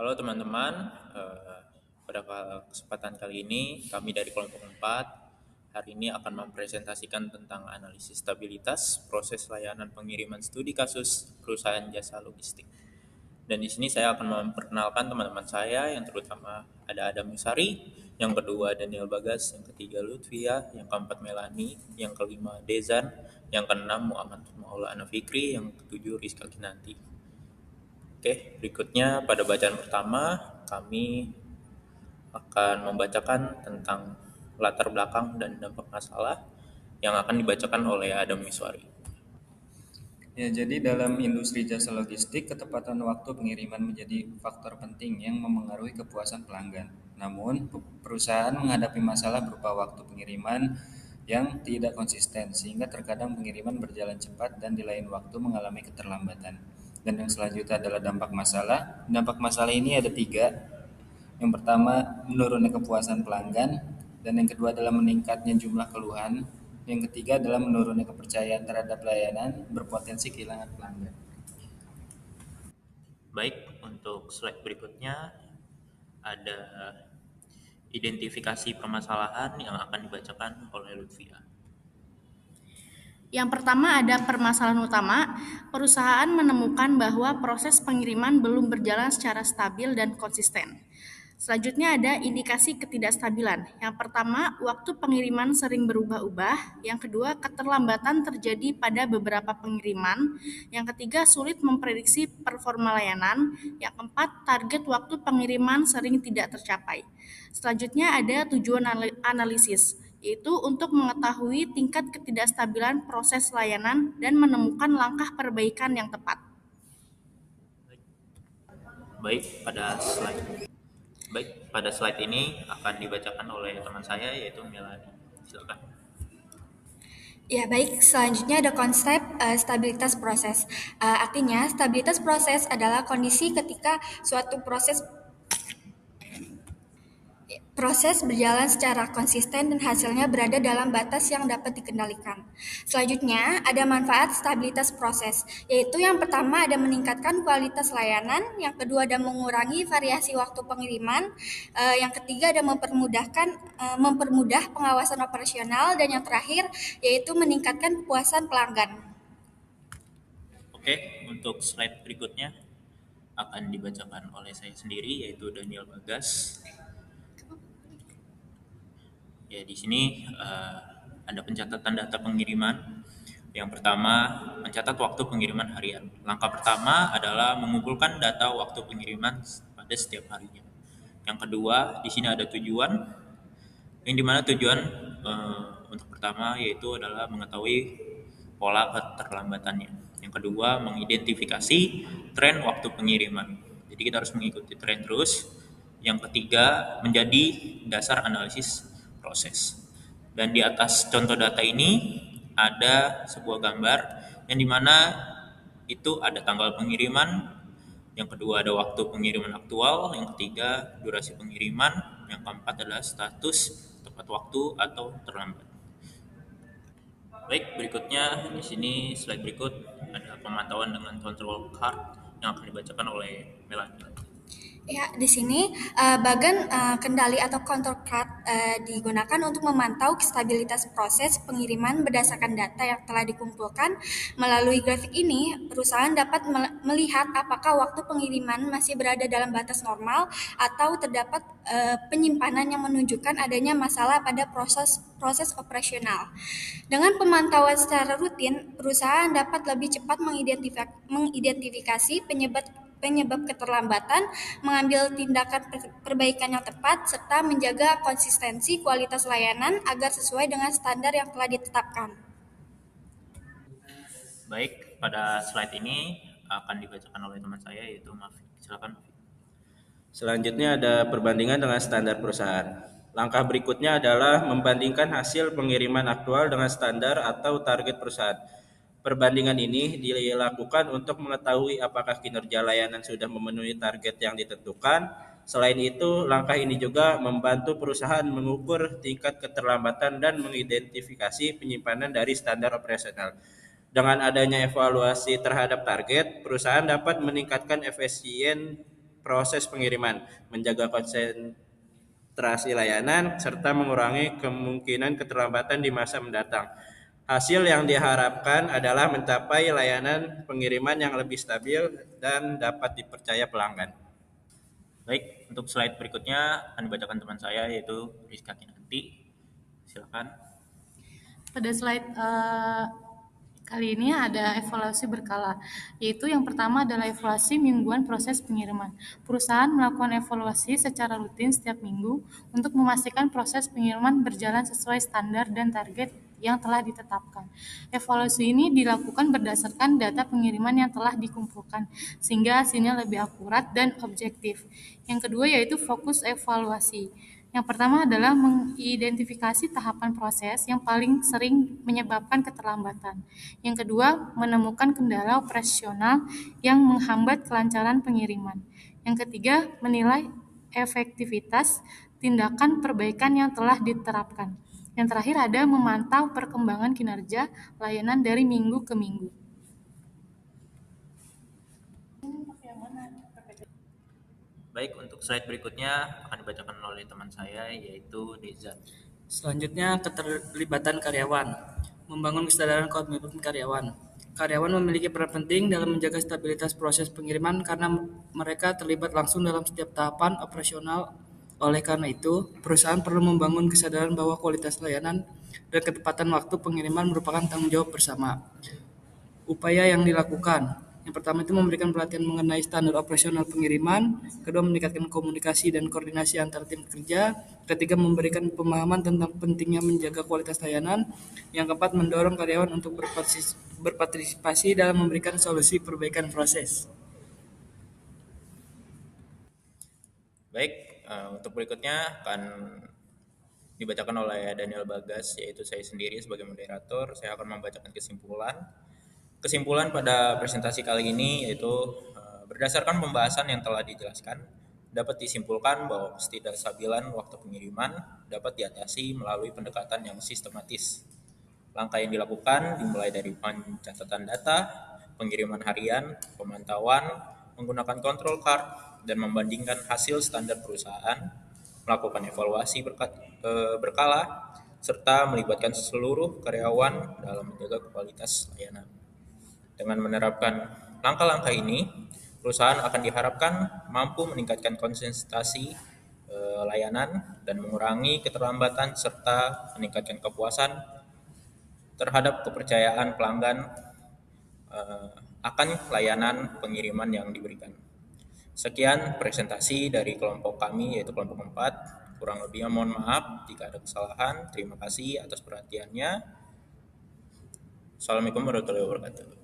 Halo teman-teman, pada kesempatan kali ini kami dari kelompok 4 hari ini akan mempresentasikan tentang analisis stabilitas proses layanan pengiriman studi kasus perusahaan jasa logistik. Dan di sini saya akan memperkenalkan teman-teman saya yang terutama ada Adam Yusari, yang kedua Daniel Bagas, yang ketiga Lutfia, yang keempat Melani, yang kelima Dezan, yang keenam Muhammad Maulana Fikri, yang ketujuh Rizka Kinanti. Oke, berikutnya pada bacaan pertama kami akan membacakan tentang latar belakang dan dampak masalah yang akan dibacakan oleh Adam Miswari. Ya, jadi dalam industri jasa logistik, ketepatan waktu pengiriman menjadi faktor penting yang memengaruhi kepuasan pelanggan. Namun, perusahaan menghadapi masalah berupa waktu pengiriman yang tidak konsisten, sehingga terkadang pengiriman berjalan cepat dan di lain waktu mengalami keterlambatan. Dan yang selanjutnya adalah dampak masalah. Dampak masalah ini ada tiga. Yang pertama, menurunnya kepuasan pelanggan, dan yang kedua adalah meningkatnya jumlah keluhan. Yang ketiga adalah menurunnya kepercayaan terhadap layanan, berpotensi kehilangan pelanggan. Baik, untuk slide berikutnya ada identifikasi permasalahan yang akan dibacakan oleh Lutfia. Yang pertama ada permasalahan utama, perusahaan menemukan bahwa proses pengiriman belum berjalan secara stabil dan konsisten. Selanjutnya ada indikasi ketidakstabilan. Yang pertama, waktu pengiriman sering berubah-ubah. Yang kedua, keterlambatan terjadi pada beberapa pengiriman. Yang ketiga, sulit memprediksi performa layanan. Yang keempat, target waktu pengiriman sering tidak tercapai. Selanjutnya ada tujuan analisis, yaitu untuk mengetahui tingkat ketidakstabilan proses layanan dan menemukan langkah perbaikan yang tepat. Baik, pada slide ini akan dibacakan oleh teman saya yaitu Melani. Silakan. Ya, baik. Selanjutnya ada konsep stabilitas proses. Artinya, stabilitas proses adalah kondisi ketika suatu proses berjalan secara konsisten dan hasilnya berada dalam batas yang dapat dikendalikan. Selanjutnya, ada manfaat stabilitas proses, yaitu yang pertama ada meningkatkan kualitas layanan, yang kedua ada mengurangi variasi waktu pengiriman, yang ketiga ada mempermudah pengawasan operasional, dan yang terakhir yaitu meningkatkan kepuasan pelanggan. Oke, untuk slide berikutnya akan dibacakan oleh saya sendiri yaitu Daniel Bagas. Ya, di sini ada pencatatan data pengiriman. Yang pertama, mencatat waktu pengiriman harian. Langkah pertama adalah mengumpulkan data waktu pengiriman pada setiap harinya. Yang kedua, di sini ada tujuan. Yang dimana tujuan untuk pertama yaitu adalah mengetahui pola keterlambatannya. Yang kedua, mengidentifikasi tren waktu pengiriman. Jadi kita harus mengikuti tren terus. Yang ketiga, menjadi dasar analisis proses. Dan di atas contoh data ini ada sebuah gambar yang dimana itu ada tanggal pengiriman, yang kedua ada waktu pengiriman aktual, yang ketiga durasi pengiriman, yang keempat adalah status tepat waktu atau terlambat. Baik, berikutnya di sini slide berikut ada pemantauan dengan control card yang akan dibacakan oleh Melanie. Ya, di sini bagan kendali atau control card digunakan untuk memantau stabilitas proses pengiriman berdasarkan data yang telah dikumpulkan. Melalui grafik ini, perusahaan dapat melihat apakah waktu pengiriman masih berada dalam batas normal atau terdapat penyimpanan yang menunjukkan adanya masalah pada proses operasional. Dengan pemantauan secara rutin, perusahaan dapat lebih cepat mengidentifikasi penyebab keterlambatan, mengambil tindakan perbaikan yang tepat, serta menjaga konsistensi kualitas layanan agar sesuai dengan standar yang telah ditetapkan. Baik, pada slide ini akan dibacakan oleh teman saya yaitu Mafik. Silakan Mafik. Selanjutnya ada perbandingan dengan standar perusahaan. Langkah berikutnya adalah membandingkan hasil pengiriman aktual dengan standar atau target perusahaan. Perbandingan ini dilakukan untuk mengetahui apakah kinerja layanan sudah memenuhi target yang ditentukan. Selain itu, langkah ini juga membantu perusahaan mengukur tingkat keterlambatan dan mengidentifikasi penyimpanan dari standar operasional. Dengan adanya evaluasi terhadap target, perusahaan dapat meningkatkan proses pengiriman, menjaga konsentrasi layanan, serta mengurangi kemungkinan keterlambatan di masa mendatang. Hasil yang diharapkan adalah mencapai layanan pengiriman yang lebih stabil dan dapat dipercaya pelanggan. Baik, untuk slide berikutnya akan dibacakan teman saya yaitu Rizka Kinanti. Silakan. Pada slide kali ini ada evaluasi berkala, yaitu yang pertama adalah evaluasi mingguan proses pengiriman. Perusahaan melakukan evaluasi secara rutin setiap minggu untuk memastikan proses pengiriman berjalan sesuai standar dan target yang telah ditetapkan. Evaluasi ini dilakukan berdasarkan data pengiriman yang telah dikumpulkan, sehingga hasilnya lebih akurat dan objektif. Yang kedua yaitu fokus evaluasi. Yang pertama adalah mengidentifikasi tahapan proses yang paling sering menyebabkan keterlambatan. Yang kedua, menemukan kendala operasional yang menghambat kelancaran pengiriman. Yang ketiga, menilai efektivitas tindakan perbaikan yang telah diterapkan. Yang terakhir ada memantau perkembangan kinerja layanan dari minggu ke minggu. Baik, untuk slide berikutnya akan dibacakan oleh teman saya yaitu Deza. Selanjutnya, keterlibatan karyawan. Membangun kesadaran komitmen karyawan. Karyawan memiliki peran penting dalam menjaga stabilitas proses pengiriman karena mereka terlibat langsung dalam setiap tahapan operasional. Oleh karena itu, perusahaan perlu membangun kesadaran bahwa kualitas layanan dan ketepatan waktu pengiriman merupakan tanggung jawab bersama. Upaya yang dilakukan. Yang pertama itu memberikan pelatihan mengenai standar operasional pengiriman, kedua meningkatkan komunikasi dan koordinasi antar tim kerja, ketiga memberikan pemahaman tentang pentingnya menjaga kualitas layanan, yang keempat mendorong karyawan untuk berpartisipasi dalam memberikan solusi perbaikan proses. Baik, untuk berikutnya akan dibacakan oleh Daniel Bagas, yaitu saya sendiri sebagai moderator. Saya akan membacakan kesimpulan. Kesimpulan pada presentasi kali ini yaitu berdasarkan pembahasan yang telah dijelaskan, dapat disimpulkan bahwa ketidakstabilan waktu pengiriman dapat diatasi melalui pendekatan yang sistematis. Langkah yang dilakukan dimulai dari pencatatan data, pengiriman harian, pemantauan, menggunakan control card, dan membandingkan hasil standar perusahaan, melakukan evaluasi berkala, serta melibatkan seluruh karyawan dalam menjaga kualitas layanan. Dengan menerapkan langkah-langkah ini, perusahaan akan diharapkan mampu meningkatkan konsistensi layanan dan mengurangi keterlambatan serta meningkatkan kepuasan terhadap kepercayaan pelanggan akan layanan pengiriman yang diberikan. Sekian presentasi dari kelompok kami yaitu kelompok 4. Kurang lebihnya mohon maaf jika ada kesalahan. Terima kasih atas perhatiannya. Assalamualaikum warahmatullahi wabarakatuh.